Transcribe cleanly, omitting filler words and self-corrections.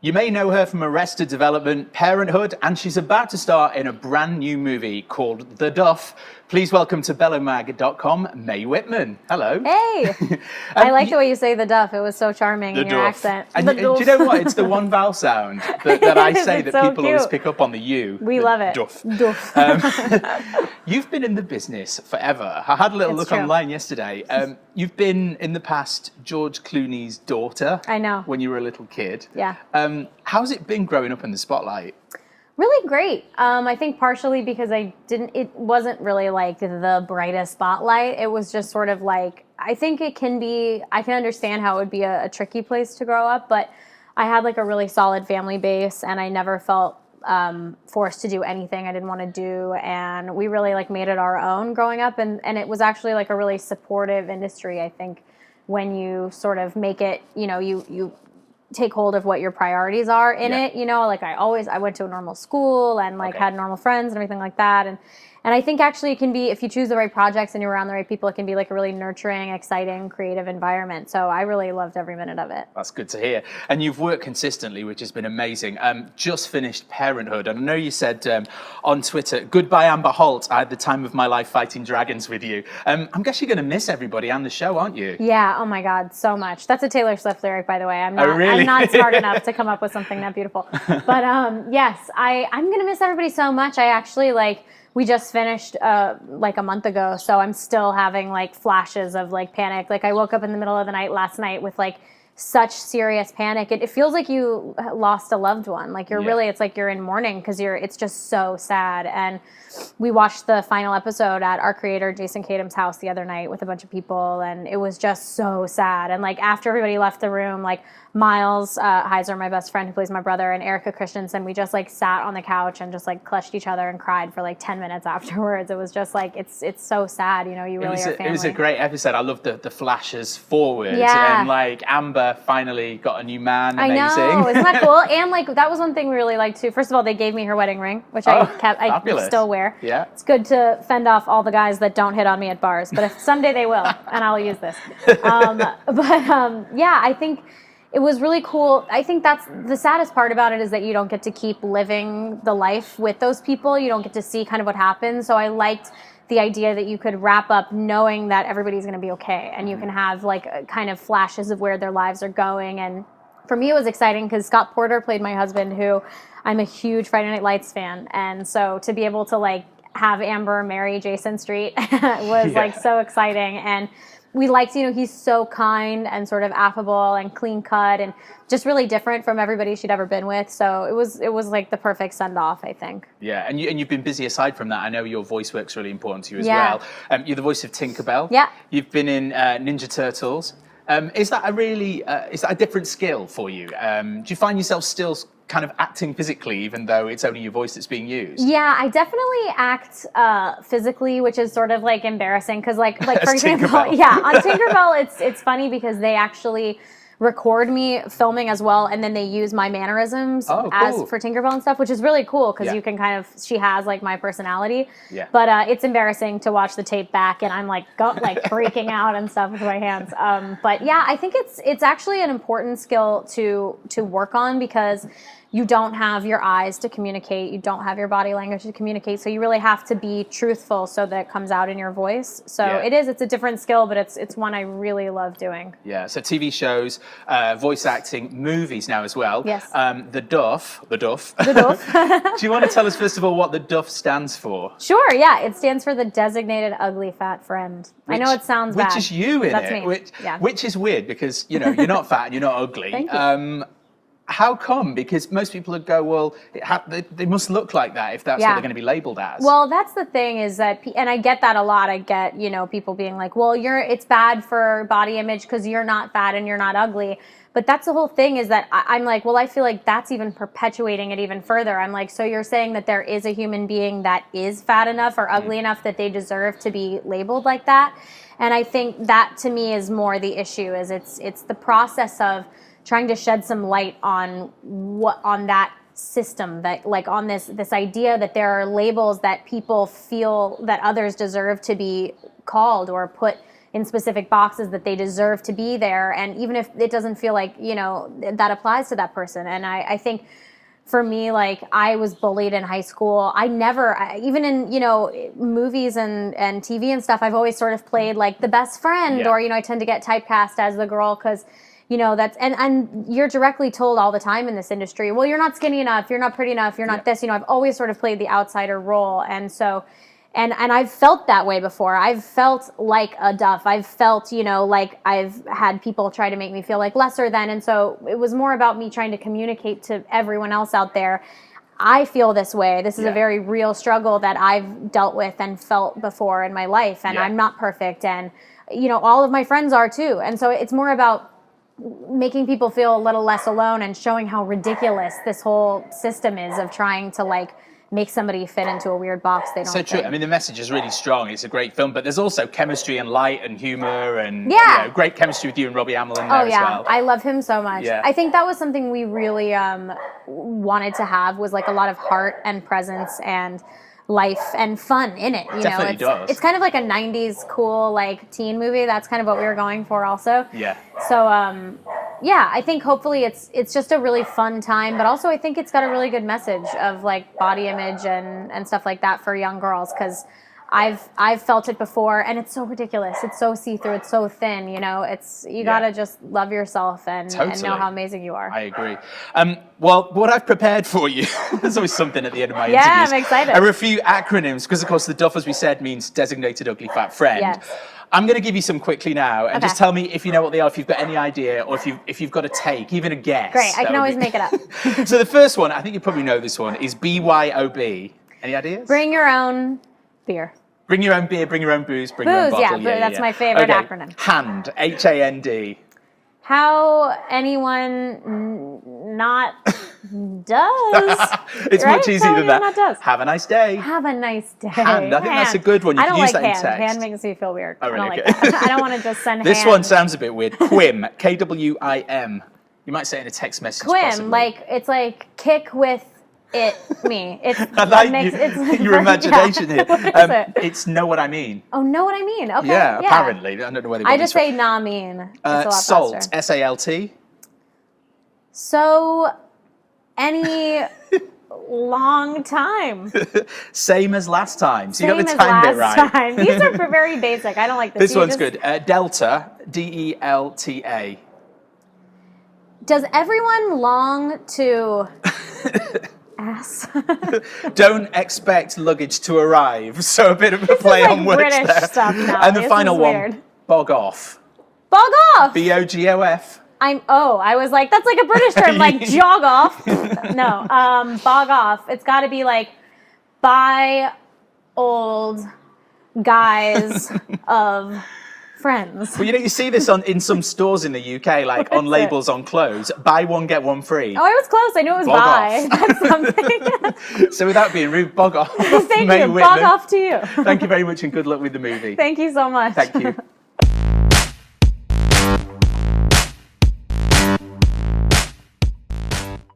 You may know her from Arrested Development, Parenthood, and she's about to star in a brand new movie called The Duff. Please welcome to BELLOMag.com, Mae Whitman. Hello. Hey. I like the way you say The Duff. It was so charming in your accent. And do you know what? It's the one vowel sound that I say that so people always pick up on the U. We love it. Duff. Duff. You've been in the business forever. I had a little look online yesterday. You've been in the past George Clooney's daughter. I know. When you were a little kid. Yeah. How's it been growing up in the spotlight? Really great. I think partially because it wasn't really like the brightest spotlight. It was just sort of like, I think I can understand how it would be a tricky place to grow up, but I had like a really solid family base and I never felt forced to do anything I didn't want to do. And we really like made it our own growing up. And it was actually like a really supportive industry. I think when you sort of make it, you know, you take hold of what your priorities are in it, you know, like I went to a normal school and like had normal friends and everything like that. And I think actually it can be, if you choose the right projects and you're around the right people, it can be like a really nurturing, exciting, creative environment. So I really loved every minute of it. That's good to hear. And you've worked consistently, which has been amazing. Just finished Parenthood. And I know you said on Twitter, "Goodbye, Amber Holt. I had the time of my life fighting dragons with you." I'm guessing you're going to miss everybody and the show, aren't you? Yeah. Oh my God, so much. That's a Taylor Swift lyric, by the way. I'm really? not smart enough to come up with something that beautiful. But yes, I'm going to miss everybody so much. I actually we just finished like a month ago, so I'm still having like flashes of like panic. Like I woke up in the middle of the night last night with like such serious panic. It feels like you lost a loved one. Like you're really, it's like you're in mourning because it's just so sad. And we watched the final episode at our creator Jason Kadam's house the other night with a bunch of people, and it was just so sad. And like after everybody left the room, like Miles Heiser, my best friend who plays my brother, and Erica Christensen, we just like sat on the couch and just like clutched each other and cried for like 10 minutes afterwards. It was just like, it's so sad, you know, you really are family. It was a great episode. I loved the flashes forward. Yeah. And like Amber finally got a new man. I Amazing. know, isn't that cool? And like that was one thing we really liked too. First of all, they gave me her wedding ring, which I still wear. Yeah. It's good to fend off all the guys that don't hit on me at bars, but if someday they will, and I'll use this. Yeah, I think it was really cool. I think that's the saddest part about it, is that you don't get to keep living the life with those people. You don't get to see kind of what happens. So I liked the idea that you could wrap up knowing that everybody's going to be okay, and you can have like kind of flashes of where their lives are going. And for me, it was exciting because Scott Porter played my husband, who I'm a huge Friday Night Lights fan. And so to be able to like have Amber marry Jason Street was like so exciting. And we liked, you know, he's so kind and sort of affable and clean cut and just really different from everybody she'd ever been with. So it was like the perfect send off, I think. Yeah, and you've been busy aside from that. I know your voice work's really important to you as well. You're the voice of Tinkerbell. Yeah. You've been in Ninja Turtles. Is that a different skill for you? Do you find yourself still kind of acting physically, even though it's only your voice that's being used? Yeah, I definitely act physically, which is sort of like embarrassing because like for example, on Tinkerbell, it's funny because they actually record me filming as well, and then they use my mannerisms as for Tinkerbell and stuff, which is really cool because you can kind of, she has like my personality. Yeah. But it's embarrassing to watch the tape back, and I'm like freaking out and stuff with my hands. But yeah, I think it's actually an important skill to work on because you don't have your eyes to communicate, you don't have your body language to communicate, so you really have to be truthful so that it comes out in your voice. So it's a different skill, but it's one I really love doing. Yeah, so TV shows, voice acting, movies now as well. Yes. The Duff. The Duff. Do you want to tell us first of all what the Duff stands for? Sure, yeah, it stands for the Designated Ugly Fat Friend. I know it sounds bad. Which is you in That's it, me. which is weird because, you know, you're not fat and you're not ugly. Thank you. How come? Because most people would go, well, they must look like that if that's what they're going to be labeled as. Well, that's the thing is that, and I get that a lot. I get, you know, people being like, well, it's bad for body image because you're not fat and you're not ugly. But that's the whole thing is that I'm like, well, I feel like that's even perpetuating it even further. I'm like, so you're saying that there is a human being that is fat enough or ugly enough that they deserve to be labeled like that? And I think that to me is more the issue, is it's the process of trying to shed some light on that system, that like on this idea that there are labels that people feel that others deserve to be called or put in specific boxes that they deserve to be there, and even if it doesn't feel like, you know, that applies to that person. And I think for me, like, I was bullied in high school. I never, even in, you know, movies and TV and stuff, I've always sort of played like the best friend, or, you know, I tend to get typecast as the girl because, you know, that's, and you're directly told all the time in this industry, well, you're not skinny enough, you're not pretty enough, you're not this, you know, I've always sort of played the outsider role. And so, and I've felt that way before. I've felt like a duff. I've felt, you know, like I've had people try to make me feel like lesser than. And so it was more about me trying to communicate to everyone else out there, I feel this way. This is a very real struggle that I've dealt with and felt before in my life. And I'm not perfect. And, you know, all of my friends are too. And so it's more about making people feel a little less alone and showing how ridiculous this whole system is of trying to, like, make somebody fit into a weird box they don't So true. fit. I mean, the message is really strong. It's a great film, but there's also chemistry and light and humor and you know, great chemistry with you and Robbie Amell in there as well. I love him so much. Yeah. I think that was something we really wanted to have, was like a lot of heart and presence and life and fun in it. You Definitely know, it's kind of like a 90s cool, like, teen movie. That's kind of what we were going for also. Yeah. So yeah, I think hopefully it's just a really fun time, but also I think it's got a really good message of, like, body image and stuff like that for young girls, because I've felt it before, and it's so ridiculous. It's so see-through. It's so thin. You know, you gotta just love yourself and know how amazing you are. I agree. Well, what I've prepared for you, there's always something at the end of my interviews. Yeah, I'm excited. Are a few acronyms, because of course the DUF, as we said, means designated ugly fat friend. Yes. I'm going to give you some quickly now, and just tell me if you know what they are, if you've got any idea, or if you've got a take, even a guess. Great, I can always make it up. So the first one, I think you probably know this one, is BYOB. Any ideas? Bring your own beer. Bring your own beer, bring your own booze, bring your own bottle. Yeah, that's my favorite acronym. HAND, HAND. How anyone not does. It's much easier than that. Not does. Have a nice day. Have a nice day. Hand. I think that's a good one. You I don't can use like that in hand. text. Hand makes me feel weird. Oh, really? I don't Okay. like that. I don't want to just send This hand. one sounds a bit weird. Quim, KWIM. You might say it in a text message. Quim, possibly. like, it's like kick with me. It's I like it's your imagination here. What is it? It's know what I mean. Oh, know what I mean? Okay. Yeah, apparently. I don't know whether I just say nah mean. It's a lot SALT, faster. SALT. So, any long time. Same as last time. So you got the Same time as bit last right. time. These are very basic. I don't like this. This one's good. Delta, DELTA. Does everyone long to ass? Don't expect luggage to arrive. So a bit of a play is on like words British there. stuff now. And the This final is one, weird. bog off. Bog off. BOGOF. I was like, that's like a British term, like jog off. No, bog off. It's got to be like, buy old guys of friends. Well, you know, you see this in some stores in the UK, like on labels on clothes. Buy one, get one free. Oh, I was close. I knew it was Bog buy. off. That's something. So without being rude, bog off. Thank Mae you. Whitman. Bog off to you. Thank you very much and good luck with the movie. Thank you so much. Thank you.